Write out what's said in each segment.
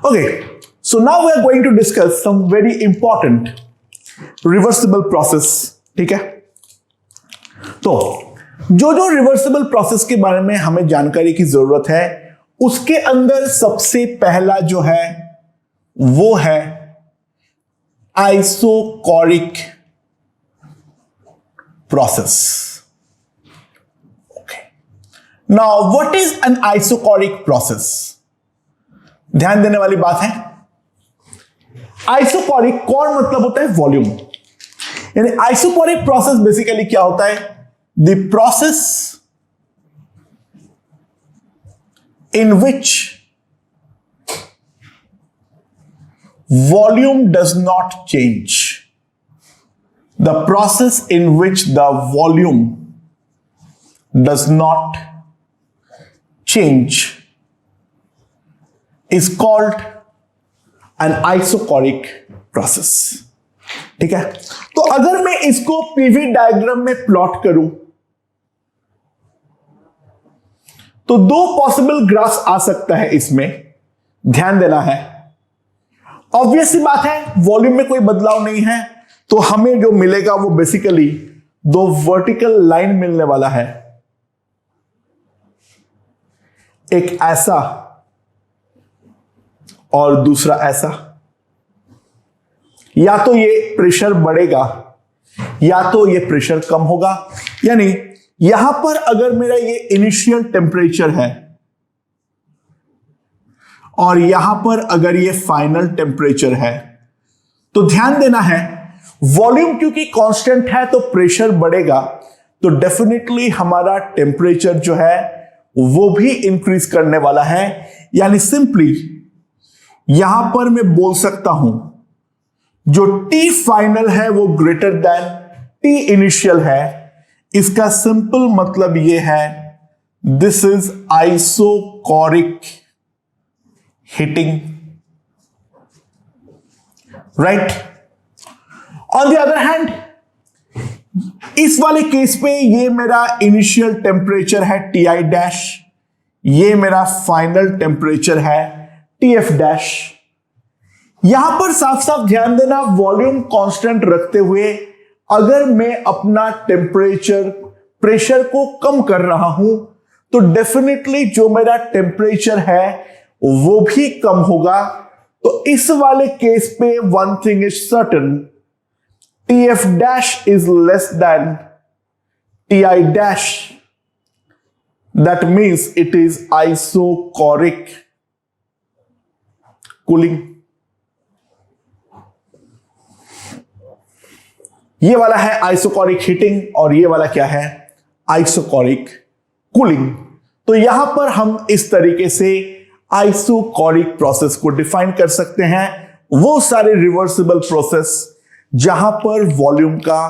Okay, so now we are going to discuss some very important reversible process. ठीक है, तो जो जो रिवर्सिबल प्रोसेस के बारे में हमें जानकारी की जरूरत है, उसके अंदर सबसे पहला जो है वो है isochoric process. Okay, now what is an isochoric process? ध्यान देने वाली बात है, आइसोकोरिक, कोर मतलब होता है वॉल्यूम, यानी आइसोकोरिक प्रोसेस बेसिकली क्या होता है? The process in which volume does not change. The process in which the volume does not change is called an isocoric process. ठीक है, तो अगर मैं इसको पीवी डायग्राम में प्लॉट करूं तो दो पॉसिबल ग्राफ्स आ सकता है. इसमें ध्यान देना है, ऑब्वियस सी बात है, वॉल्यूम में कोई बदलाव नहीं है, तो हमें जो मिलेगा वो बेसिकली दो वर्टिकल लाइन मिलने वाला है, एक ऐसा और दूसरा ऐसा. या तो ये प्रेशर बढ़ेगा या तो ये प्रेशर कम होगा. यानी यहां पर अगर मेरा ये इनिशियल टेम्परेचर है और यहां पर अगर ये फाइनल टेम्परेचर है, तो ध्यान देना है, वॉल्यूम क्योंकि कांस्टेंट है तो प्रेशर बढ़ेगा, तो डेफिनेटली हमारा टेम्परेचर जो है वो भी इंक्रीज करने वाला है. यानी सिंपली यहां पर मैं बोल सकता हूं जो T फाइनल है वो ग्रेटर देन T इनिशियल है. इसका सिंपल मतलब ये है, this is isochoric heating, right. On the other hand, इस वाले केस पे ये मेरा इनिशियल टेम्परेचर है Ti डैश, ये मेरा फाइनल टेम्परेचर है TF डैश. यहां पर साफ साफ ध्यान देना, वॉल्यूम कांस्टेंट रखते हुए अगर मैं अपना टेम्परेचर, प्रेशर को कम कर रहा हूं, तो डेफिनेटली जो मेरा टेम्परेचर है वो भी कम होगा. तो इस वाले केस पे one thing is certain, TF dash is less than Ti dash. That means it is isochoric cooling. ये वाला है आइसोकोरिक हीटिंग और ये वाला क्या है? Isochoric cooling. तो यहां पर हम इस तरीके से आइसोकोरिक प्रोसेस को डिफाइन कर सकते हैं, वो सारे रिवर्सिबल प्रोसेस जहां पर वॉल्यूम का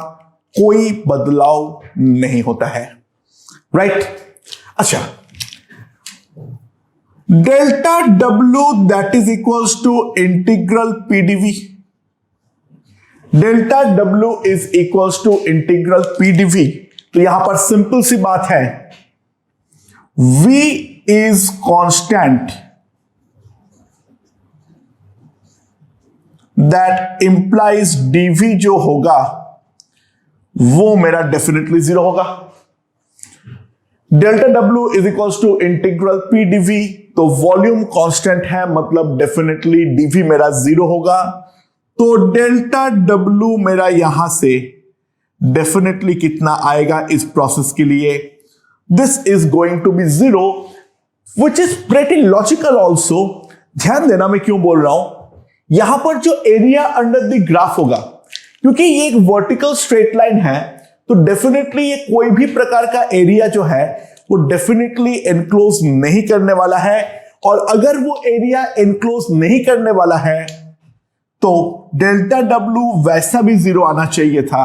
कोई बदलाव नहीं होता है, राइट. अच्छा, delta W that is equals to integral PdV. Delta W is equals to integral PdV. तो यहां पर सिंपल सी बात है, V is constant, that implies dV जो होगा वो मेरा डेफिनेटली जीरो होगा. Delta W is equals to integral PdV. तो वॉल्यूम कांस्टेंट है, मतलब डेफिनेटली dV मेरा जीरो होगा. तो डेल्टा W मेरा यहां से डेफिनेटली कितना आएगा इस प्रोसेस के लिए? This is going to be zero, which is pretty logical also. ध्यान देना मैं क्यों बोल रहा हूं, यहां पर जो एरिया अंडर द ग्राफ होगा, क्योंकि ये एक वर्टिकल स्ट्रेट लाइन है, तो डेफिनेटली ये कोई भी प्रकार का एरिया जो है वो डेफिनेटली एनक्लोज नहीं करने वाला है. और अगर वो एरिया एनक्लोज नहीं करने वाला है तो डेल्टा W वैसा भी जीरो आना चाहिए था,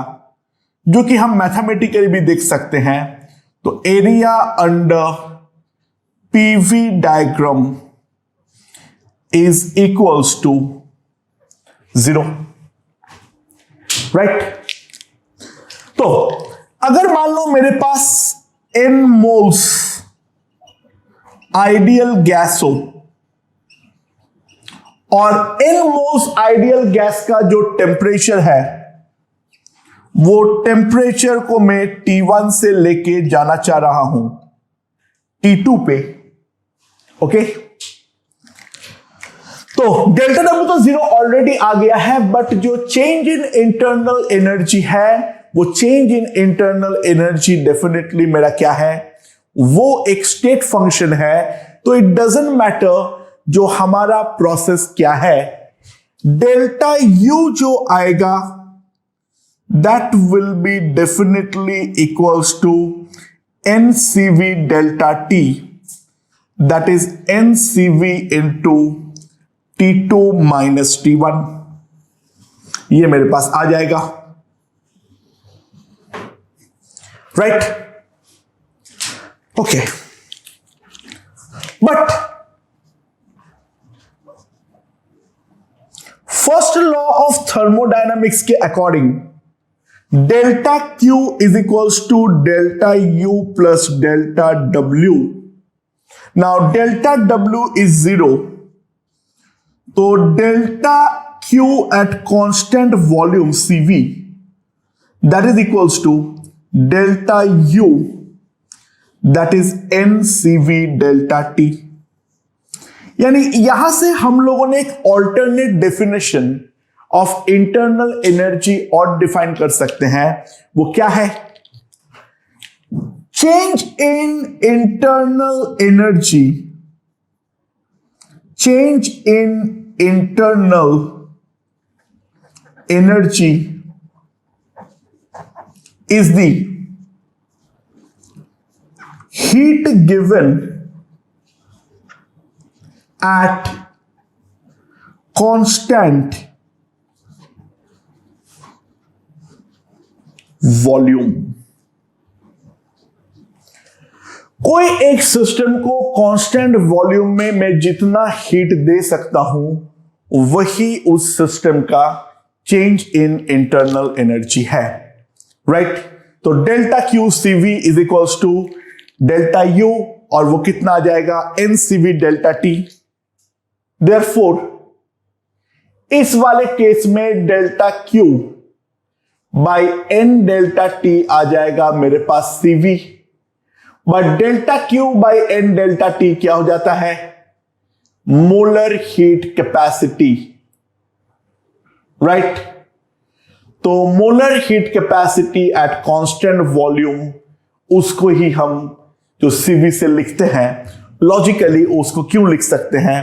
जो कि हम मैथमेटिकली भी देख सकते हैं. तो area under PV diagram is equals to zero, right. तो अगर मान लो मेरे पास n मोल्स आइडियल गैस हो और इन मोस्ट आइडियल गैस का जो टेम्परेचर है वो टेम्परेचर को मैं T1 से लेके जाना चाह रहा हूं T2 पे। ओके, तो डेल्टा डब्ल्यू तो 0 ऑलरेडी आ गया है, बट जो चेंज इन इंटरनल एनर्जी है वो change in internal energy definitely मेरा क्या है, वो एक स्टेट फंक्शन है। तो इट डजंट मैटर जो हमारा प्रोसेस क्या है, डेल्टा यू जो आएगा that will be definitely equals to NCV delta T, that is NCV into T2 minus T1। ये मेरे पास आ जाएगा, right? Okay, but first law of thermodynamics के according delta Q is equals to delta U plus delta W। Now delta W is 0, तो delta Q at constant volume CV that is equals to delta U that is NCV delta T। यानी यहां से हम लोगों ने एक alternate definition of internal energy और define कर सकते हैं। वो क्या है? Change in internal energy, change in internal energy is the heat given at constant volume। कोई एक सिस्टम को कांस्टेंट वॉल्यूम में मैं जितना हीट दे सकता हूं वही उस सिस्टम का चेंज इन इंटरनल एनर्जी है, राइट? तो delta Q CV is equals to delta U, और वो कितना आ जाएगा? NCV delta T। देयरफॉर इस वाले केस में delta Q by N delta T आ जाएगा मेरे पास CV, but delta Q by N delta T क्या हो जाता है? Molar heat capacity, right? तो molar heat capacity at constant volume, उसको ही हम जो CV से लिखते हैं लॉजिकली उसको क्यों लिख सकते हैं,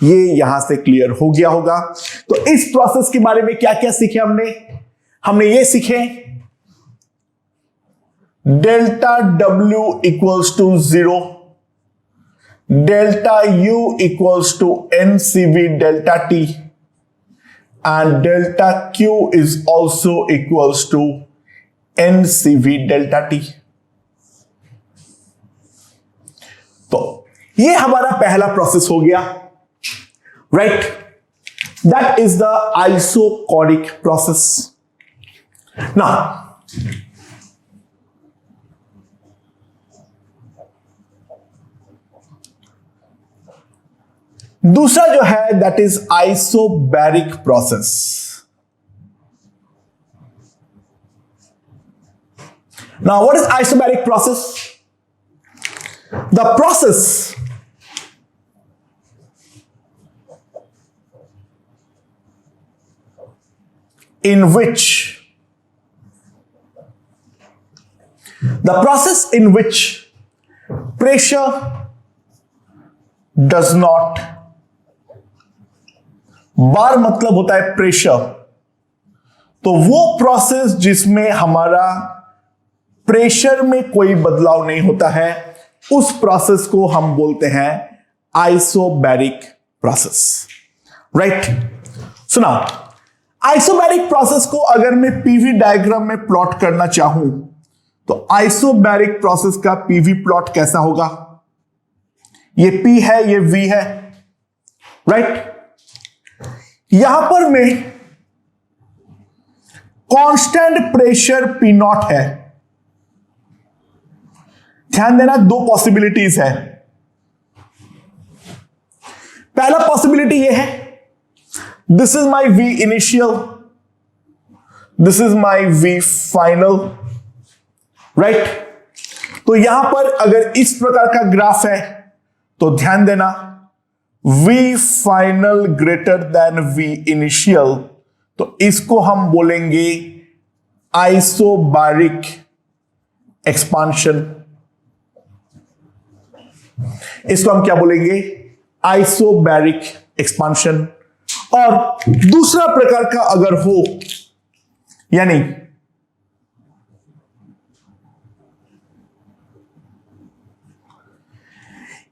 ये यहां से क्लियर हो गया होगा। तो इस प्रोसेस के बारे में क्या क्या सीखे हमने ये सीखे delta W equals to 0, delta U equals to NCV delta T, and delta Q is also equals to NCV delta T। तो ये हमारा पहला प्रोसेस हो गया, right? That is the isochoric process. Now दूसरा जो है that is isobaric process. Now what is isobaric process? The process in which pressure does not, बार मतलब होता है प्रेशर, तो वो प्रोसेस जिसमें हमारा प्रेशर में कोई बदलाव नहीं होता है उस प्रोसेस को हम बोलते हैं आइसोबैरिक प्रोसेस, राइट? सुना, आइसोबैरिक प्रोसेस को अगर मैं पीवी डायग्राम में प्लॉट करना चाहूं तो आइसोबैरिक प्रोसेस का पीवी प्लॉट कैसा होगा? ये P है, ये V है, राइट? यहां पर मैं कांस्टेंट प्रेशर P0 है। ध्यान देना, दो पॉसिबिलिटीज है। पहला पॉसिबिलिटी ये है this is my V initial, this is my V final, right. तो यहां पर अगर इस प्रकार का ग्राफ है तो ध्यान देना, V final greater than V initial, तो इसको हम बोलेंगे आइसोबैरिक एक्सपांशन। इसको हम क्या बोलेंगे? Isobaric expansion. और दूसरा प्रकार का अगर हो, यानी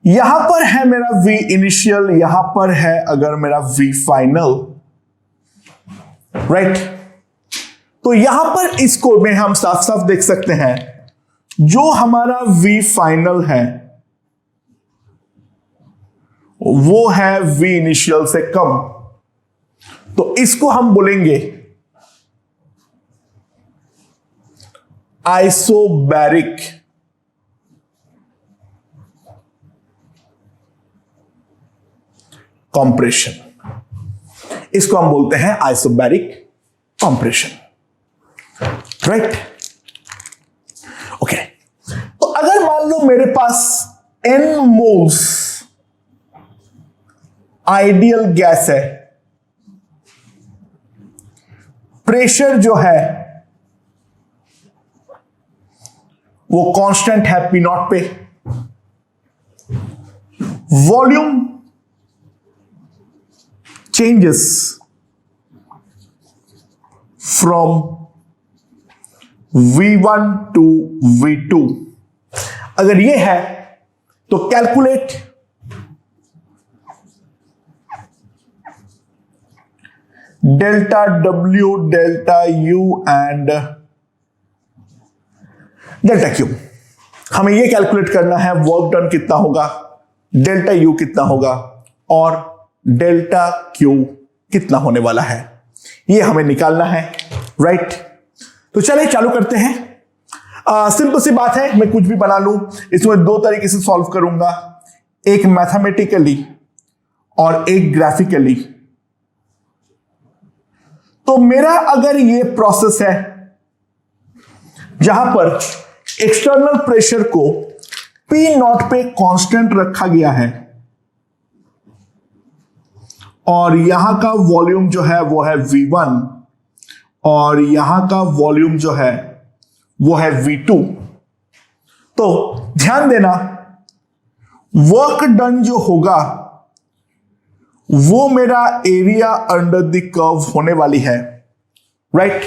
यहां पर है मेरा V इनिशियल, यहां पर है अगर मेरा V फाइनल, राइट। तो यहां पर इसको में हम साफ साफ देख सकते हैं, जो हमारा V फाइनल है वो है V इनिशियल से कम, तो इसको हम बोलेंगे आइसोबैरिक कंप्रेशन। इसको हम बोलते हैं आइसोबैरिक कंप्रेशन, राइट। ओके, तो अगर मान लो मेरे पास n मोल्स आइडियल गैस है, प्रेशर जो है वो कांस्टेंट है P नॉट पे, volume changes from V1 to V2, अगर ये है तो calculate delta W, delta U and delta Q। हमें यह कैलकुलेट करना है वर्क डन कितना होगा, डेल्टा U कितना होगा और डेल्टा Q कितना होने वाला है, यह हमें निकालना है, राइट। तो चलिए चालू करते हैं। सिंपल सी बात है, मैं कुछ भी बना लूं, इसमें दो तरीके से सॉल्व करूंगा, एक मैथमेटिकली और एक ग्राफिकली। तो मेरा अगर ये प्रोसेस है जहां पर एक्सटर्नल प्रेशर को P नॉट पे कांस्टेंट रखा गया है और यहां का वॉल्यूम जो है वो है V1 और यहां का वॉल्यूम जो है वो है V2, तो ध्यान देना वर्क डन जो होगा वो मेरा एरिया अंडर द कर्व होने वाली है, राइट।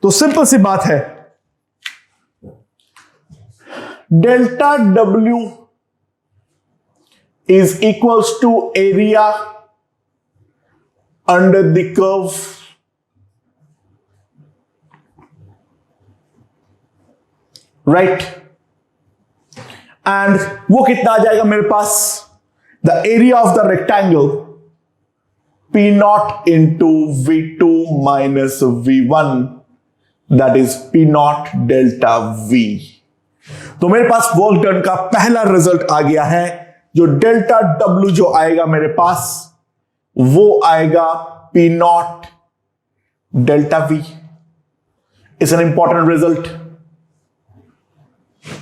तो सिंपल सी बात है, delta W is equals to area under the curve right, and वो कितना आ जाएगा मेरे पास, the area of the rectangle P naught into V2 minus V1, that is P naught delta V। तो मेरे पास वर्क डन का पहला रिजल्ट आ गया है, जो डेल्टा W जो आएगा मेरे पास वो आएगा P naught delta V। It's an important result,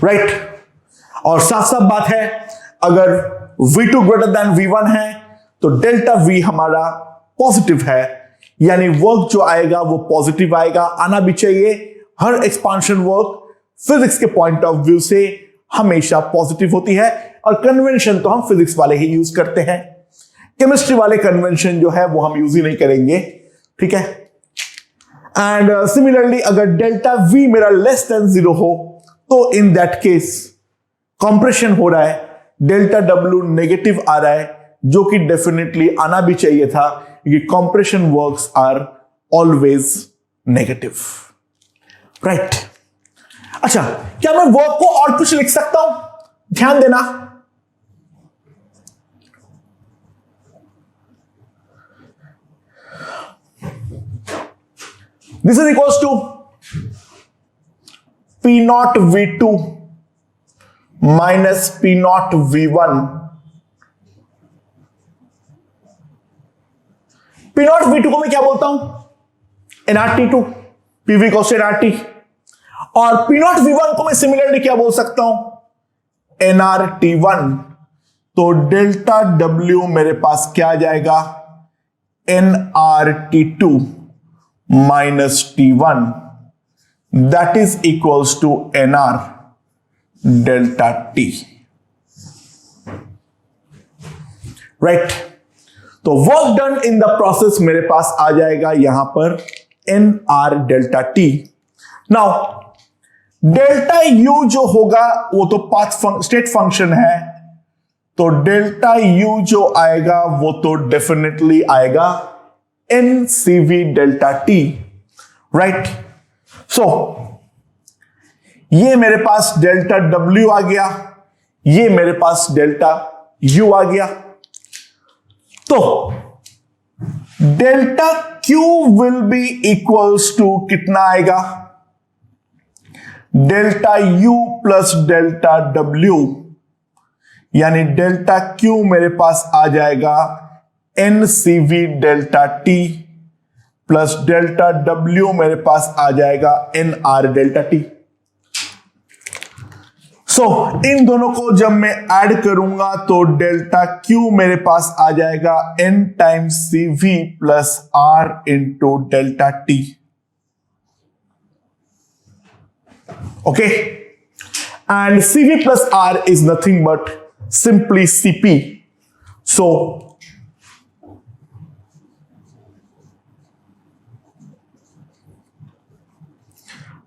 right. और साफ साफ बात है, अगर V2 ग्रेटर देन V1 है तो डेल्टा V हमारा पॉजिटिव है, यानी वर्क जो आएगा वो पॉजिटिव आएगा, आना भी चाहिए। हर एक्सपांशन वर्क फिजिक्स के पॉइंट ऑफ व्यू से हमेशा पॉजिटिव होती है, और कन्वेंशन तो हम फिजिक्स वाले ही यूज करते हैं, केमिस्ट्री वाले कन्वेंशन जो है वो हम यूज ही नहीं करेंगे, ठीक है। एंड सिमिलरली अगर डेल्टा V मेरा लेस देन 0 हो तो इन दैट केस कंप्रेशन हो रहा है, डेल्टा W नेगेटिव आ रहा है, जो कि डेफिनेटली आना भी चाहिए था, क्योंकि compression works are always negative, right. अच्छा, क्या मैं वर्क को और कुछ लिख सकता हूं? ध्यान देना, this is equals to P naught V2 minus P naught V1 P naught V two को मैं क्या बोलता हूं, nRT2, PV equals to nRT, और पी नॉट वी वन को मैं सिमिलरली क्या बोल सकता हूं, nRT1। तो डेल्टा W मेरे पास क्या आ जाएगा, nRT2 minus T1, that is equals to nR delta T, right. तो work done in the process मेरे पास आ जाएगा यहां पर nR delta T। Now delta U जो होगा वो तो पाथ स्टेट फंक्शन है, तो डेल्टा U जो आएगा वो तो डेफिनेटली आएगा NCV डेल्टा T, राइट। सो ये मेरे पास डेल्टा W आ गया, ये मेरे पास डेल्टा U आ गया। तो delta Q will be equals to कितना आएगा, delta U plus delta W, यानी डेल्टा Q मेरे पास आ जाएगा NCV delta T plus delta W मेरे पास आ जाएगा NR डेल्टा T। सो इन दोनों को जब मैं ऐड करूंगा तो डेल्टा Q मेरे पास आ जाएगा N times CV plus R into delta T, okay. And CV plus R is nothing but simply CP। So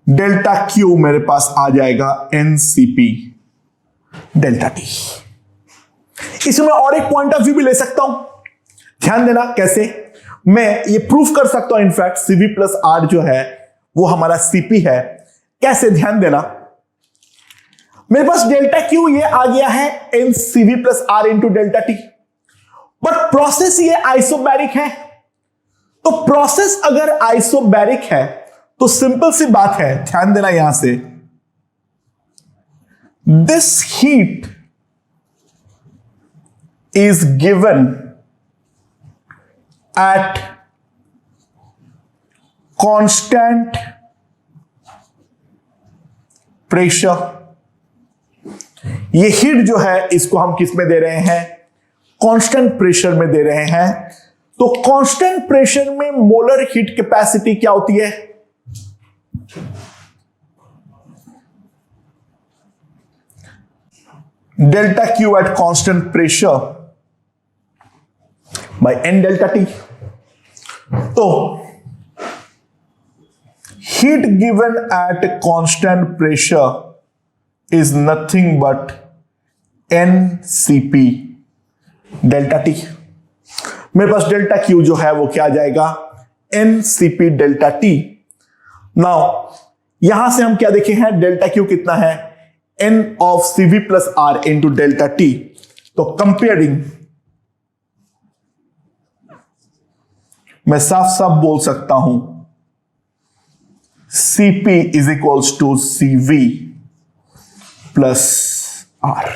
delta Q मेरे पास आ जाएगा NCP डेल्टा T। इसमें और एक पॉइंट ऑफ व्यू भी ले सकता हूं, ध्यान देना कैसे मैं ये प्रूफ कर सकता हूं। इनफैक्ट CV प्लस R जो है वो हमारा CP है, कैसे, ध्यान देना। मेरे पास डेल्टा Q ये आ गया है NCV plus R into delta T, but process ये आइसोबैरिक है। तो प्रोसेस अगर आइसोबैरिक है तो सिंपल सी बात है, ध्यान देना यहां से, this heat is given at constant pressure. ये हीट जो है इसको हम किस में दे रहे हैं, कांस्टेंट प्रेशर में दे रहे हैं। तो कांस्टेंट प्रेशर में मोलर हीट कैपेसिटी क्या होती है, delta Q at constant pressure by N delta T। तो heat given at constant pressure is nothing but NCP delta T। मेरे पास डेल्टा Q जो है वो क्या आ जाएगा, NCP डेल्टा T। नाउ यहां से हम क्या देखे हैं, डेल्टा Q कितना है, N of CV plus R into delta T। तो कंपेयरिंग मैं साफ साफ बोल सकता हूं CP is equals to CV plus R।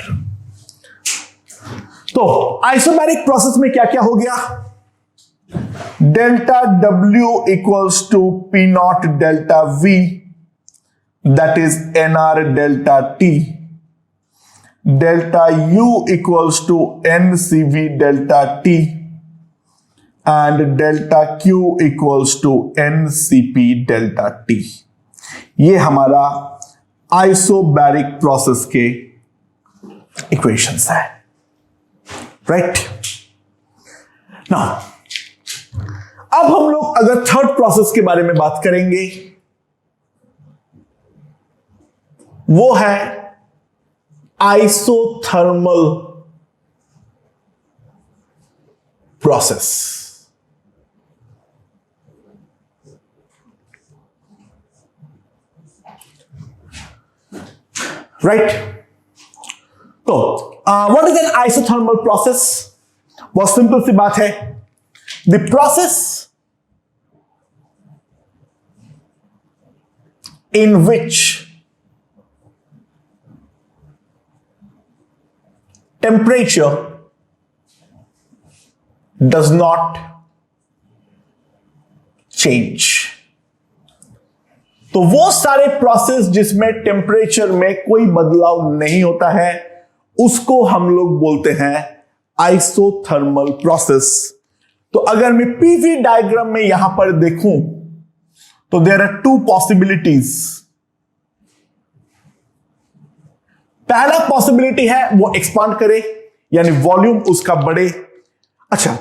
तो आइसोबैरिक प्रोसेस में क्या क्या हो गया, delta W equals to P naught delta V, that is NR delta T, delta U equals to NCV delta T, and delta Q equals to NCP delta T। ये हमारा isobaric process के equations है, right. Now अब हम लोग अगर third process के बारे में बात करेंगे, वो है आइसोथर्मल प्रोसेस। राइट। तो what is an isothermal process, बहुत सिंपल सी बात है, the process in which temperature does not change. तो वो सारे प्रोसेस जिसमें टेम्परेचर में कोई बदलाव नहीं होता है उसको हम लोग बोलते हैं आइसोथर्मल प्रोसेस। तो अगर मैं पीवी डायग्राम में यहां पर देखूं तो देयर आर टू पॉसिबिलिटीज। पहला पॉसिबिलिटी है वो एक्सपांड करे यानी वॉल्यूम उसका बढ़े। अच्छा,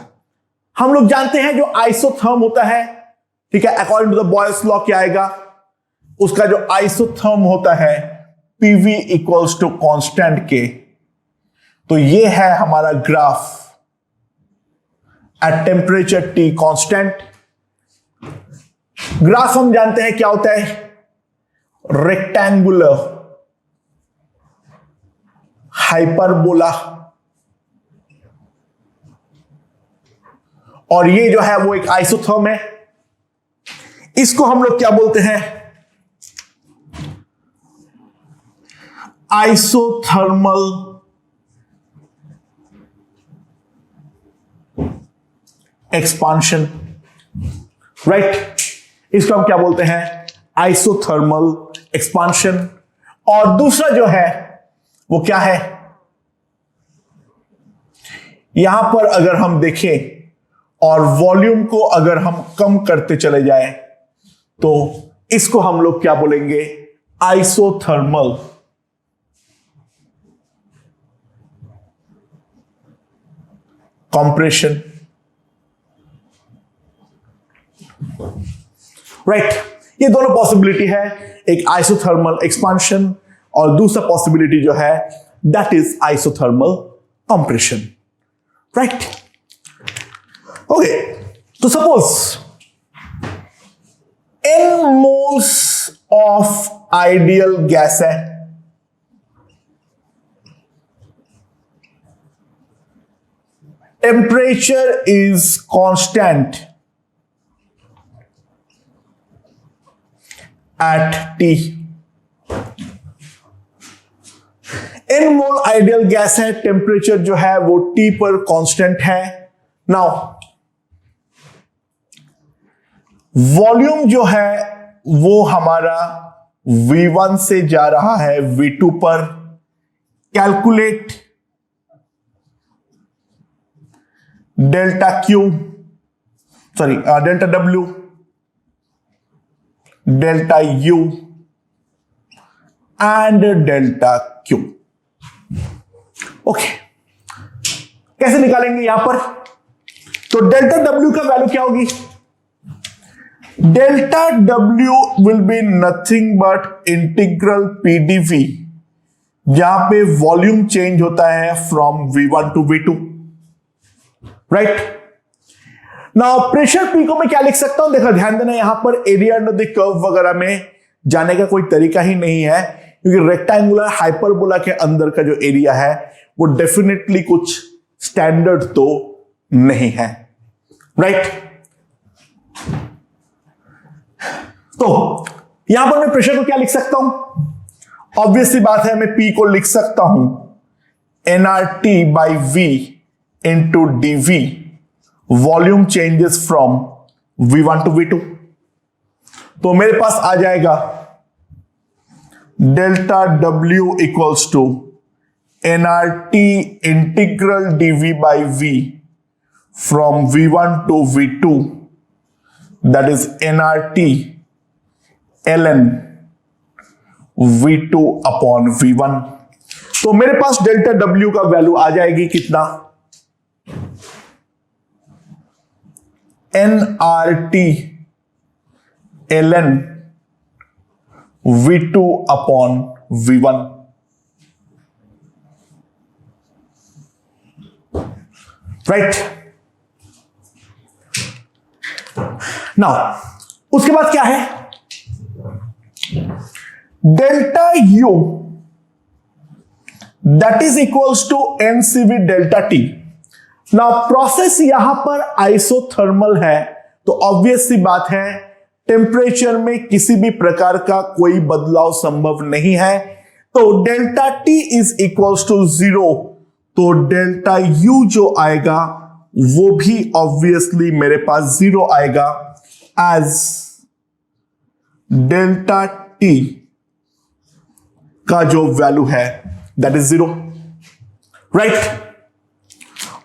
हम लोग जानते हैं जो आइसोथर्म होता है, ठीक है, according to the Boyle's law क्या आएगा, उसका जो आइसोथर्म होता है पीवी इक्वल्स टू कांस्टेंट के। तो ये है हमारा graph at temperature T constant. Graph हम जानते हैं क्या होता है, रेक्टेंगुलर हाइपरबोला, और ये जो है वो एक आइसोथर्म है। इसको हम लोग क्या बोलते हैं, आइसोथर्मल एक्सपांशन, राइट। इसको हम क्या बोलते हैं, आइसोथर्मल एक्सपांशन। और दूसरा जो है वो क्या है, यहां पर अगर हम देखें और वॉल्यूम को अगर हम कम करते चले जाएं तो इसको हम लोग क्या बोलेंगे, आइसोथर्मल कंप्रेशन, राइट। ये दोनों पॉसिबिलिटी है, एक आइसोथर्मल एक्सपांशन और दूसरा पॉसिबिलिटी जो है that is isothermal compression, right. Okay, तो suppose n moles of ideal gas है, temperature is constant at T। n mole ideal gas है, टेम्परेचर जो है वो T पर कांस्टेंट है। नाउ वॉल्यूम जो है वो हमारा V1 से जा रहा है V2 पर। Calculate delta Q, sorry delta W, delta U and delta Q। Okay, कैसे निकालेंगे यहां पर, तो डेल्टा W का वैल्यू क्या होगी, delta W will be nothing but integral PdV, जहां पे वॉल्यूम चेंज होता है from V1 to V2, right. Now pressure P को मैं क्या लिख सकता हूं, देखा ध्यान देना, यहां पर एरिया अंडर द कर्व वगैरह में जाने का कोई तरीका ही नहीं है, क्योंकि रेक्टेंगुलर हाइपरबोला के अंदर का जो एरिया है वो डेफिनेटली कुछ स्टैंडर्ड तो नहीं है, राइट। तो यहां पर मैं प्रेशर को क्या लिख सकता हूं, ऑब्वियसली बात है मैं P को लिख सकता हूं nRT by V into dV, volume changes from V1 to V2। तो मेरे पास आ जाएगा delta W equals to nRT integral dV by V from V1 to V2, that is nRT ln V2 upon V1। तो मेरे पास delta W का value आ जाएगी कितना, nRT ln V2 upon V1, right. Now उसके बाद क्या है, delta U that is equals to NCV delta T। Now process यहां पर आइसोथर्मल है, तो ऑब्वियस सी बात है टेम्परेचर में किसी भी प्रकार का कोई बदलाव संभव नहीं है, तो delta T is equals to 0, तो डेल्टा U जो आएगा वो भी ऑब्वियसली मेरे पास 0 आएगा। एज डेल्टा टी का जो वैल्यू है दैट इज 0, राइट।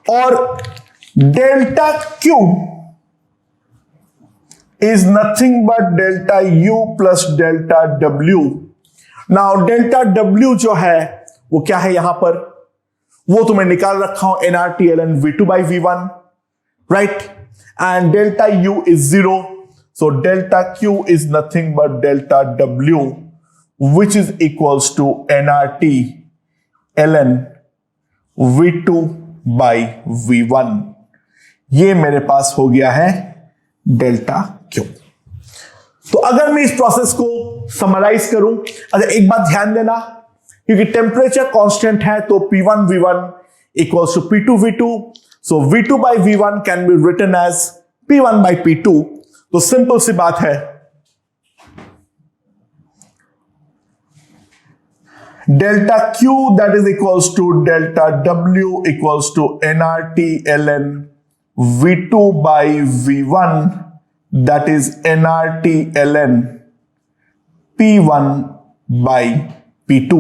और delta Q is nothing but delta u plus delta w. Now delta w जो है वो क्या है यहां पर, वो तो मैं निकाल रखा हूं nRT ln v2 by v1, right? And delta u is 0, so delta q is nothing but delta w, which is equals to nRT ln v2 by v1. ये मेरे पास हो गया है डेल्टा क्यू। तो अगर मैं इस प्रोसेस को समराइज करूं, अच्छा एक बात ध्यान देना, क्योंकि टेम्परेचर कांस्टेंट है तो P1 V1 equals to P2 V2, so V2 by V1 can be written as P1 by P2। तो सिंपल सी बात है, delta Q that is equals to delta W equals to nRT ln V2 by V1, that is nRT ln P1 by P2,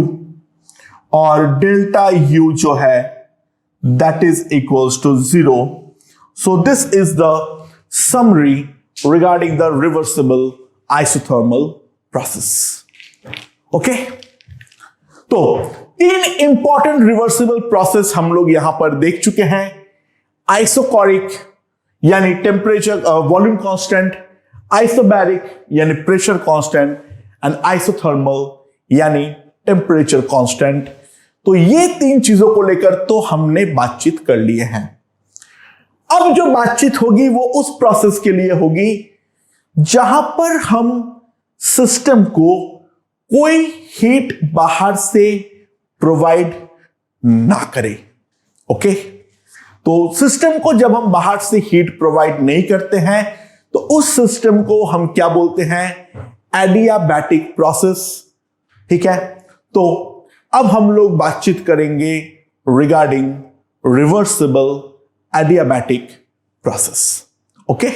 और delta U जो है that is equals to 0. So this is the summary regarding the reversible isothermal process. Okay? तो 3 important reversible process हम लोग यहां पर देख चुके हैं। आइसोकोरिक यानी टेम्परेचर वॉल्यूम कांस्टेंट, आइसोबैरिक यानी प्रेशर कांस्टेंट, एंड आइसोथर्मल यानी टेम्परेचर कांस्टेंट। तो ये 3 चीजों को लेकर तो हमने बातचीत कर लिए हैं। अब जो बातचीत होगी वो उस प्रोसेस के लिए होगी जहां पर हम सिस्टम को कोई हीट बाहर से प्रोवाइड ना करें। ओके, तो सिस्टम को जब हम बाहर से हीट प्रोवाइड नहीं करते हैं तो उस सिस्टम को हम क्या बोलते हैं, एडियाबैटिक प्रोसेस। ठीक है, तो अब हम लोग बातचीत करेंगे regarding reversible adiabatic process. Okay.